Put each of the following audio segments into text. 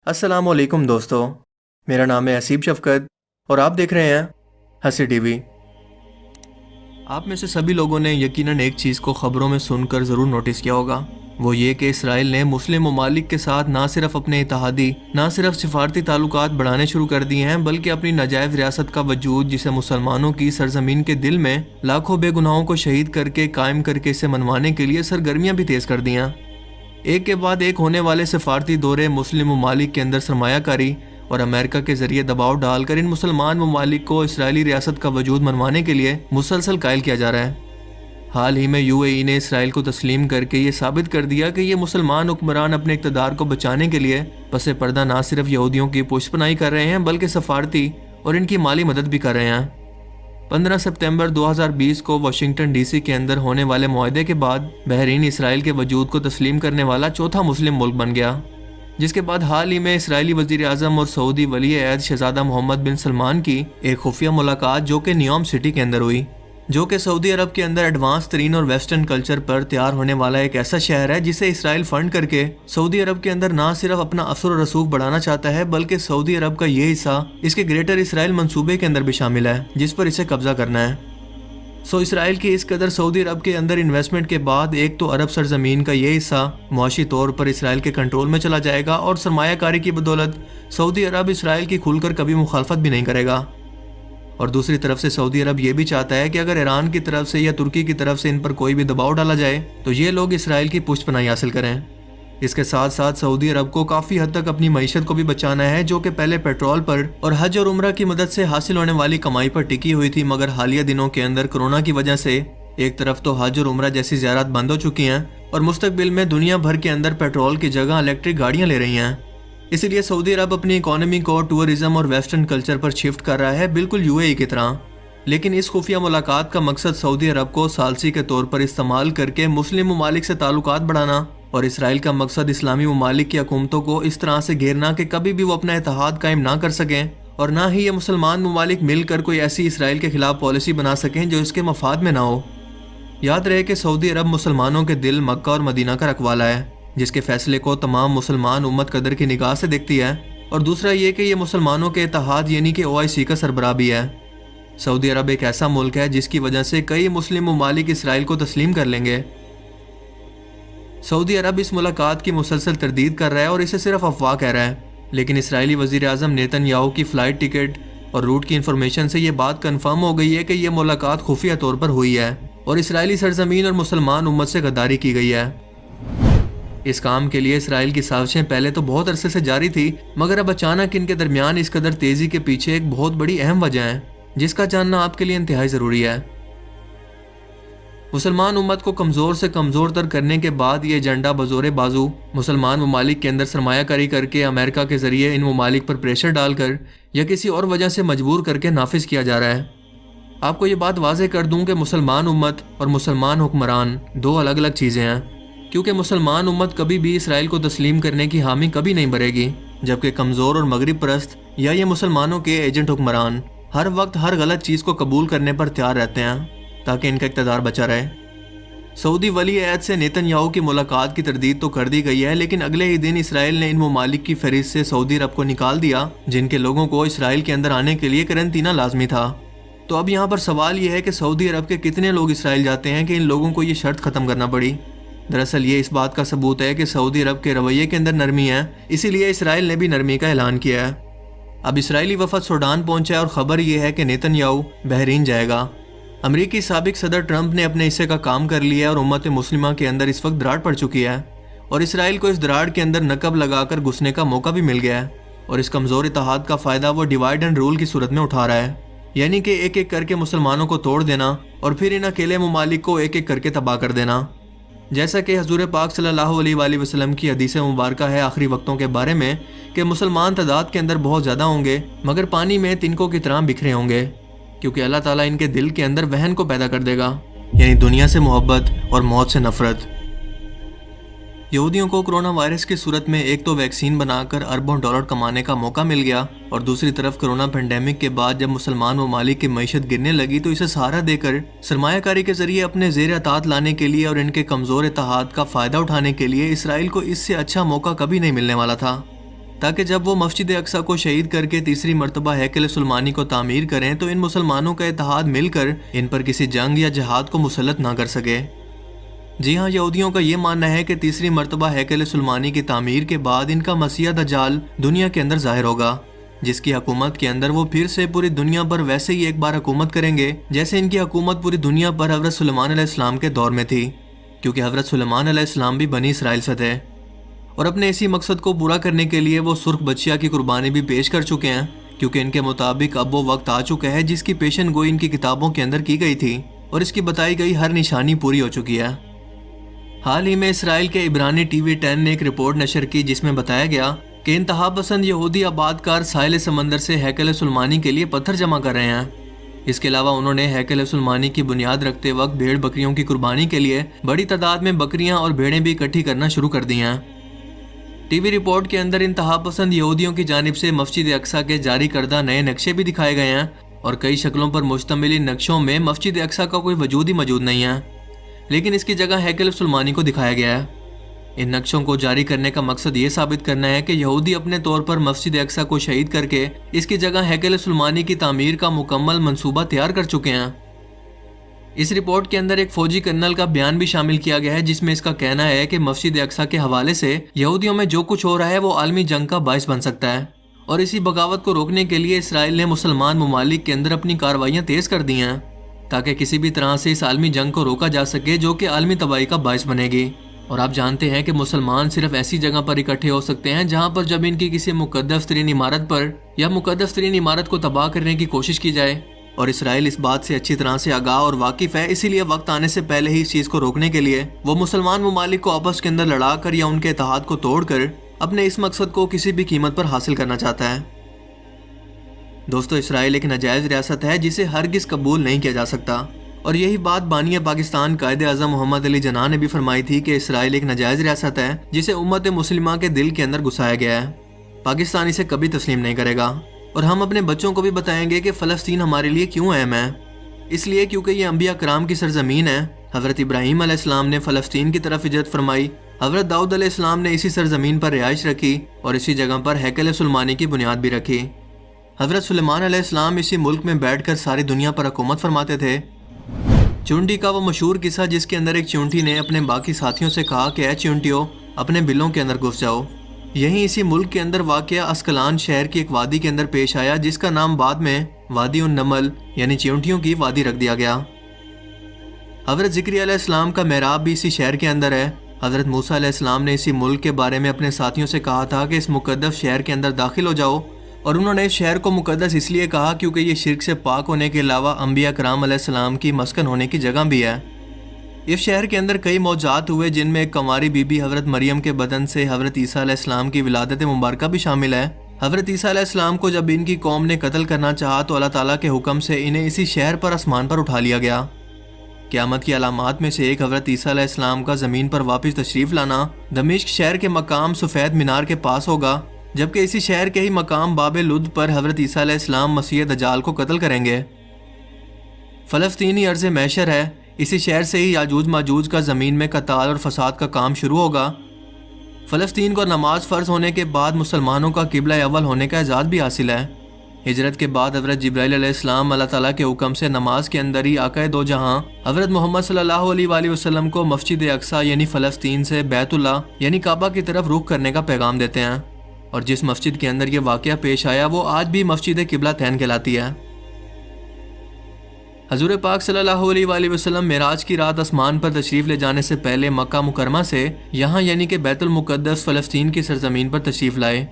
السلام علیکم دوستو، میرا نام ہے حسیب شفقت اور آپ دیکھ رہے ہیں ہنسی ٹی وی۔ آپ میں سے سبھی لوگوں نے یقیناً ایک چیز کو خبروں میں سن کر ضرور نوٹس کیا ہوگا، وہ یہ کہ اسرائیل نے مسلم ممالک کے ساتھ نہ صرف اپنے اتحادی نہ صرف سفارتی تعلقات بڑھانے شروع کر دیے ہیں بلکہ اپنی ناجائز ریاست کا وجود، جسے مسلمانوں کی سرزمین کے دل میں لاکھوں بے گناہوں کو شہید کر کے قائم کر کے اسے منوانے کے لیے سرگرمیاں بھی تیز کر دی ہیں۔ ایک کے بعد ایک ہونے والے سفارتی دورے مسلم ممالک کے اندر سرمایہ کاری اور امریکہ کے ذریعے دباؤ ڈال کر ان مسلمان ممالک کو اسرائیلی ریاست کا وجود منوانے کے لیے مسلسل قائل کیا جا رہا ہے۔ حال ہی میں UAE نے اسرائیل کو تسلیم کر کے یہ ثابت کر دیا کہ یہ مسلمان حکمران اپنے اقتدار کو بچانے کے لیے پس پردہ نہ صرف یہودیوں کی پشت پناہی کر رہے ہیں بلکہ سفارتی اور ان کی مالی مدد بھی کر رہے ہیں۔ 15 ستمبر 2020 کو واشنگٹن DC کے اندر ہونے والے معاہدے کے بعد بحرین اسرائیل کے وجود کو تسلیم کرنے والا چوتھا مسلم ملک بن گیا، جس کے بعد حال ہی میں اسرائیلی وزیر اعظم اور سعودی ولی عہد شہزادہ محمد بن سلمان کی ایک خفیہ ملاقات جو کہ نیوم سٹی کے اندر ہوئی، جو کہ سعودی عرب کے اندر ایڈوانس ترین اور ویسٹرن کلچر پر تیار ہونے والا ایک ایسا شہر ہے جسے اسرائیل فنڈ کر کے سعودی عرب کے اندر نہ صرف اپنا اثر و رسوخ بڑھانا چاہتا ہے بلکہ سعودی عرب کا یہ حصہ اس کے گریٹر اسرائیل منصوبے کے اندر بھی شامل ہے جس پر اسے قبضہ کرنا ہے۔ اسرائیل کی اس قدر سعودی عرب کے اندر انویسٹمنٹ کے بعد ایک تو عرب سرزمین کا یہ حصہ معاشی طور پر اسرائیل کے کنٹرول میں چلا جائے گا اور سرمایہ کاری کی بدولت سعودی عرب اسرائیل کی کھل کر کبھی مخالفت بھی نہیں کرے گا، اور دوسری طرف سے سعودی عرب یہ بھی چاہتا ہے کہ اگر ایران کی طرف سے یا ترکی کی طرف سے ان پر کوئی بھی دباؤ ڈالا جائے تو یہ لوگ اسرائیل کی پشت پناہی حاصل کریں۔ اس کے ساتھ ساتھ سعودی عرب کو کافی حد تک اپنی معیشت کو بھی بچانا ہے، جو کہ پہلے پیٹرول پر اور حج اور عمرہ کی مدد سے حاصل ہونے والی کمائی پر ٹکی ہوئی تھی، مگر حالیہ دنوں کے اندر کورونا کی وجہ سے ایک طرف تو حج اور عمرہ جیسی زیارات بند ہو چکی ہیں اور مستقبل میں دنیا بھر کے اندر پیٹرول کی جگہ الیکٹرک گاڑیاں لے رہی ہیں۔ اسی لیے سعودی عرب اپنی اکانومی کو ٹورزم اور ویسٹرن کلچر پر شفٹ کر رہا ہے، بالکل UAE کی طرح۔ لیکن اس خفیہ ملاقات کا مقصد سعودی عرب کو ثالثی کے طور پر استعمال کر کے مسلم ممالک سے تعلقات بڑھانا، اور اسرائیل کا مقصد اسلامی ممالک کی حکومتوں کو اس طرح سے گھیرنا کہ کبھی بھی وہ اپنا اتحاد قائم نہ کر سکیں اور نہ ہی یہ مسلمان ممالک مل کر کوئی ایسی اسرائیل کے خلاف پالیسی بنا سکیں جو اس کے مفاد میں نہ ہو۔ یاد رہے کہ سعودی عرب مسلمانوں کے دل مکہ اور مدینہ کا رکھوالا ہے، جس کے فیصلے کو تمام مسلمان امت قدر کی نگاہ سے دیکھتی ہے، اور دوسرا یہ کہ یہ مسلمانوں کے اتحاد یعنی کہ OIC کا سربراہ بھی ہے۔ سعودی عرب ایک ایسا ملک ہے جس کی وجہ سے کئی مسلم ممالک اسرائیل کو تسلیم کر لیں گے۔ سعودی عرب اس ملاقات کی مسلسل تردید کر رہا ہے اور اسے صرف افواہ کہہ رہا ہے، لیکن اسرائیلی وزیر اعظم نیتن یاہو کی فلائٹ ٹکٹ اور روٹ کی انفارمیشن سے یہ بات کنفرم ہو گئی ہے کہ یہ ملاقات خفیہ طور پر ہوئی ہے اور اسرائیلی سرزمین اور مسلمان امت سے غداری کی گئی ہے۔ اس کام کے لیے اسرائیل کی سازشیں پہلے تو بہت عرصے سے جاری تھی، مگر اب اچانک ان کے درمیان اس قدر تیزی کے پیچھے ایک بہت بڑی اہم وجہ ہے جس کا جاننا آپ کے لیے انتہائی ضروری ہے۔ مسلمان امت کو کمزور سے کمزور تر کرنے کے بعد یہ ایجنڈا بزور بازو مسلمان ممالک کے اندر سرمایہ کاری کر کے امریکہ کے ذریعے ان ممالک پر پریشر ڈال کر یا کسی اور وجہ سے مجبور کر کے نافذ کیا جا رہا ہے۔ آپ کو یہ بات واضح کر دوں کہ مسلمان امت اور مسلمان حکمران دو الگ الگ چیزیں ہیں، کیونکہ مسلمان امت کبھی بھی اسرائیل کو تسلیم کرنے کی حامی کبھی نہیں بھرے گی، جبکہ کمزور اور مغرب پرست یا یہ مسلمانوں کے ایجنٹ حکمران ہر وقت ہر غلط چیز کو قبول کرنے پر تیار رہتے ہیں تاکہ ان کا اقتدار بچا رہے۔ سعودی ولی عہد سے نیتن یاہو کی ملاقات کی تردید تو کر دی گئی ہے، لیکن اگلے ہی دن اسرائیل نے ان ممالک کی فہرست سے سعودی عرب کو نکال دیا جن کے لوگوں کو اسرائیل کے اندر آنے کے لیے قرنطینہ لازمی تھا۔ تو اب یہاں پر سوال یہ ہے کہ سعودی عرب کے کتنے لوگ اسرائیل جاتے ہیں کہ ان لوگوں کو یہ شرط ختم کرنا پڑی؟ دراصل یہ اس بات کا ثبوت ہے کہ سعودی عرب کے رویے کے اندر نرمی ہے، اسی لیے اسرائیل نے بھی نرمی کا اعلان کیا ہے۔ اب اسرائیلی وفد سوڈان پہنچا ہے اور خبر یہ ہے کہ نیتن یاہو بحرین جائے گا۔ امریکی سابق صدر ٹرمپ نے اپنے حصے کا کام کر لیا اور امت مسلمہ کے اندر اس وقت دراڑ پڑ چکی ہے، اور اسرائیل کو اس دراڑ کے اندر نقب لگا کر گھسنے کا موقع بھی مل گیا ہے، اور اس کمزور اتحاد کا فائدہ وہ ڈیوائیڈ اینڈ رول کی صورت میں اٹھا رہا ہے، یعنی کہ ایک ایک کر کے مسلمانوں کو توڑ دینا اور پھر ان اکیلے ممالک کو ایک ایک کر کے تباہ کر دینا۔ جیسا کہ حضور پاک صلی اللہ علیہ وآلہ وسلم کی حدیث مبارکہ ہے آخری وقتوں کے بارے میں کہ مسلمان تعداد کے اندر بہت زیادہ ہوں گے مگر پانی میں تنکوں کی طرح بکھرے ہوں گے، کیونکہ اللہ تعالیٰ ان کے دل کے اندر وہن کو پیدا کر دے گا، یعنی دنیا سے محبت اور موت سے نفرت۔ یہودیوں کو کرونا وائرس کی صورت میں ایک تو ویکسین بنا کر اربوں ڈالر کمانے کا موقع مل گیا، اور دوسری طرف کرونا پینڈیمک کے بعد جب مسلمان ممالک کی معیشت گرنے لگی تو اسے سہارا دے کر سرمایہ کاری کے ذریعے اپنے زیر اطاعت لانے کے لیے اور ان کے کمزور اتحاد کا فائدہ اٹھانے کے لیے اسرائیل کو اس سے اچھا موقع کبھی نہیں ملنے والا تھا۔ تاکہ جب وہ مسجد اقصی کو شہید کر کے تیسری مرتبہ ہیکل سلیمانی کو تعمیر کریں تو ان مسلمانوں کا اتحاد مل کر ان پر کسی جنگ یا جہاد کو مسلط نہ کر سکے۔ جی ہاں، یہودیوں کا یہ ماننا ہے کہ تیسری مرتبہ ہیکل سلیمانی کی تعمیر کے بعد ان کا مسیح دجال دنیا کے اندر ظاہر ہوگا، جس کی حکومت کے اندر وہ پھر سے پوری دنیا پر ویسے ہی ایک بار حکومت کریں گے جیسے ان کی حکومت پوری دنیا پر حضرت سلیمان علیہ السلام کے دور میں تھی، کیونکہ حضرت سلیمان علیہ السلام بھی بنی اسرائیل سے تھے اور اپنے اسی مقصد کو پورا کرنے کے لیے وہ سرخ بچیا کی قربانی بھی پیش کر چکے ہیں، کیونکہ ان کے مطابق اب وہ وقت آ چکا ہے جس کی پیشن گوئی ان کی کتابوں کے اندر کی گئی تھی اور اس کی بتائی گئی ہر نشانی پوری ہو چکی ہے۔ حال ہی میں اسرائیل کے عبرانی ٹی وی 10 نے ایک رپورٹ نشر کی جس میں بتایا گیا کہ انتہا پسند یہودی آباد کار ساحل سمندر سے ہیکل سلیمانی کے لیے پتھر جمع کر رہے ہیں۔ اس کے علاوہ انہوں نے ہیکل سلیمانی کی بنیاد رکھتے وقت بھیڑ بکریوں کی قربانی کے لیے بڑی تعداد میں بکریاں اور بھیڑیں بھی اکٹھی کرنا شروع کر دی ہیں۔ ٹی وی رپورٹ کے اندر انتہا پسند یہودیوں کی جانب سے مسجد اقصی کے جاری کردہ نئے نقشے بھی دکھائے گئے ہیں اور کئی شکلوں پر مشتمل ان نقشوں میں مسجد اقصی کا کوئی وجود ہی موجود نہیں ہے، لیکن اس کی جگہ ہیکل سلیمانی کو دکھایا گیا ہے۔ ان نقشوں کو جاری کرنے کا مقصد یہ ثابت کرنا ہے کہ یہودی اپنے طور پر مسجد اقصی کو شہید کر کے اس کی جگہ ہیکل سلیمانی کی تعمیر کا مکمل منصوبہ تیار کر چکے ہیں۔ اس رپورٹ کے اندر ایک فوجی کرنل کا بیان بھی شامل کیا گیا ہے جس میں اس کا کہنا ہے کہ مسجد اقصی کے حوالے سے یہودیوں میں جو کچھ ہو رہا ہے وہ عالمی جنگ کا باعث بن سکتا ہے، اور اسی بغاوت کو روکنے کے لیے اسرائیل نے مسلمان ممالک کے اندر اپنی کارروائیاں تیز کر دی ہیں تاکہ کسی بھی طرح سے اس عالمی جنگ کو روکا جا سکے جو کہ عالمی تباہی کا باعث بنے گی۔ اور آپ جانتے ہیں کہ مسلمان صرف ایسی جگہ پر اکٹھے ہو سکتے ہیں جہاں پر جب ان کی کسی مقدس ترین عمارت پر یا مقدس ترین عمارت کو تباہ کرنے کی کوشش کی جائے، اور اسرائیل اس بات سے اچھی طرح سے آگاہ اور واقف ہے، اسی لیے وقت آنے سے پہلے ہی اس چیز کو روکنے کے لیے وہ مسلمان ممالک کو آپس کے اندر لڑا کر یا ان کے اتحاد کو توڑ کر اپنے اس مقصد کو کسی بھی قیمت پر حاصل کرنا چاہتا ہے۔ دوستو، اسرائیل ایک ناجائز ریاست ہے جسے ہرگز قبول نہیں کیا جا سکتا، اور یہی بات بانی پاکستان قائد اعظم محمد علی جناح نے بھی فرمائی تھی کہ اسرائیل ایک ناجائز ریاست ہے جسے امت مسلمہ کے دل کے اندر گھسایا گیا ہے۔ پاکستان اسے کبھی تسلیم نہیں کرے گا، اور ہم اپنے بچوں کو بھی بتائیں گے کہ فلسطین ہمارے لیے کیوں اہم ہے۔ اس لیے کیونکہ یہ انبیاء کرام کی سرزمین ہے۔ حضرت ابراہیم علیہ السلام نے فلسطین کی طرف ہجرت فرمائی، حضرت داؤد علیہ السلام نے اسی سرزمین پر رہائش رکھی اور اسی جگہ پر ہیکل سلیمانی کی بنیاد بھی رکھی۔ حضرت سلیمان علیہ السلام اسی ملک میں بیٹھ کر ساری دنیا پر حکومت فرماتے تھے۔ چونٹی کا وہ مشہور قصہ جس کے اندر ایک چونٹی نے اپنے باقی ساتھیوں سے کہا کہ اے چونٹیوں، اپنے بلوں کے اندر گھس جاؤ۔ یہیں اسی ملک کے اندر واقع اسکلان شہر کی ایک وادی کے اندر پیش آیا جس کا نام بعد میں وادی النمل یعنی چونٹیوں کی وادی رکھ دیا گیا۔ حضرت ذکری علیہ السلام کا محراب بھی اسی شہر کے اندر ہے۔ حضرت موسیٰ علیہ السلام نے اسی ملک کے بارے میں اپنے ساتھیوں سے کہا تھا کہ اس مقدس شہر کے اندر داخل ہو جاؤ، اور انہوں نے اس شہر کو مقدس اس لیے کہا کیونکہ یہ شرک سے پاک ہونے کے علاوہ انبیاء کرام علیہ السلام کی مسکن ہونے کی جگہ بھی ہے۔ اس شہر کے اندر کئی معجزات ہوئے جن میں ایک کنواری بی بی حضرت مریم کے بدن سے حضرت عیسیٰ علیہ السلام کی ولادت مبارکہ بھی شامل ہے۔ حضرت عیسیٰ علیہ السلام کو جب ان کی قوم نے قتل کرنا چاہا تو اللہ تعالیٰ کے حکم سے انہیں اسی شہر پر آسمان پر اٹھا لیا گیا۔ قیامت کی علامات میں سے ایک حضرت عیسیٰ علیہ السلام کا زمین پر واپس تشریف لانا دمشق شہر کے مقام سفید مینار کے پاس ہوگا، جبکہ اسی شہر کے ہی مقام باب لد پر حضرت عیسیٰ علیہ السلام مسیح دجال کو قتل کریں گے۔ فلسطینی ارض محشر ہے، اسی شہر سے ہی یاجوج ماجوج کا زمین میں قتال اور فساد کا کام شروع ہوگا۔ فلسطین کو نماز فرض ہونے کے بعد مسلمانوں کا قبلہ اول ہونے کا اعزاز بھی حاصل ہے۔ ہجرت کے بعد حضرت جبرائیل علیہ السلام اللہ تعالیٰ کے حکم سے نماز کے اندر ہی آقا دو جہاں حضرت محمد صلی اللہ علیہ وآلہ وسلم کو مسجد اقصی یعنی فلسطین سے بیت اللہ یعنی کعبہ کی طرف رخ کرنے کا پیغام دیتے ہیں، اور جس مسجد کے اندر یہ واقعہ پیش آیا وہ آج بھی مسجد قبلہ تین کہلاتی ہے۔ حضور پاک صلی اللہ علیہ وآلہ وسلم معراج کی رات آسمان پر تشریف لے جانے سے پہلے مکہ مکرمہ سے یہاں یعنی کہ بیت المقدس فلسطین کی سرزمین پر تشریف لائے۔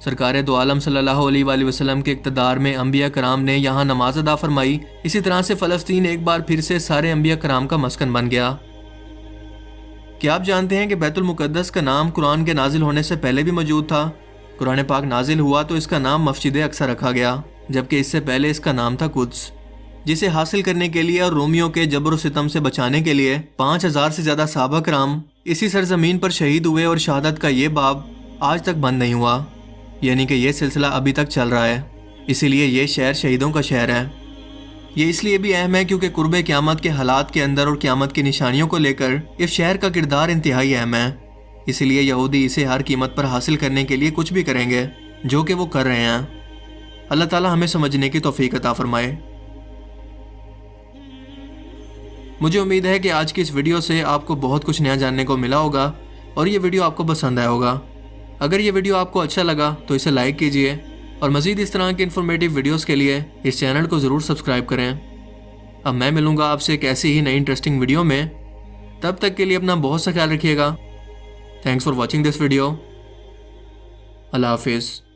سرکار دو عالم صلی اللہ علیہ وآلہ وسلم کے اقتدار میں انبیاء کرام نے یہاں نماز ادا فرمائی، اسی طرح سے فلسطین ایک بار پھر سے سارے انبیاء کرام کا مسکن بن گیا۔ کیا آپ جانتے ہیں کہ بیت المقدس کا نام قرآن کے نازل ہونے سے پہلے بھی موجود تھا؟ قرآن پاک نازل ہوا تو اس کا نام مسجد اقصی رکھا گیا، جبکہ اس سے پہلے اس کا نام تھا قدس، جسے حاصل کرنے کے لیے اور رومیوں کے جبر و ستم سے بچانے کے لیے 5000 سے زیادہ صحابہ کرام اسی سرزمین پر شہید ہوئے، اور شہادت کا یہ باب آج تک بند نہیں ہوا، یعنی کہ یہ سلسلہ ابھی تک چل رہا ہے۔ اسی لیے یہ شہر شہیدوں کا شہر ہے۔ یہ اس لیے بھی اہم ہے کیونکہ قرب قیامت کے حالات کے اندر اور قیامت کی نشانیوں کو لے کر اس شہر کا کردار انتہائی اہم ہے۔ اسی لیے یہودی اسے ہر قیمت پر حاصل کرنے کے لیے کچھ بھی کریں گے، جو کہ وہ کر رہے ہیں۔ اللہ تعالیٰ ہمیں سمجھنے کی توفیق عطا فرمائے۔ مجھے امید ہے کہ آج کی اس ویڈیو سے آپ کو بہت کچھ نیا جاننے کو ملا ہوگا اور یہ ویڈیو آپ کو پسند آیا ہوگا۔ اگر یہ ویڈیو آپ کو اچھا لگا تو اسے لائک کیجئے اور مزید اس طرح کے انفارمیٹیو ویڈیوز کے لیے اس چینل کو ضرور سبسکرائب کریں۔ اب میں ملوں گا آپ سے ایک ایسی ہی نئی انٹرسٹنگ ویڈیو میں، تب تک کے لیے اپنا بہت سا خیال رکھیے گا۔ Thanks for watching this video. اللہ حافظ۔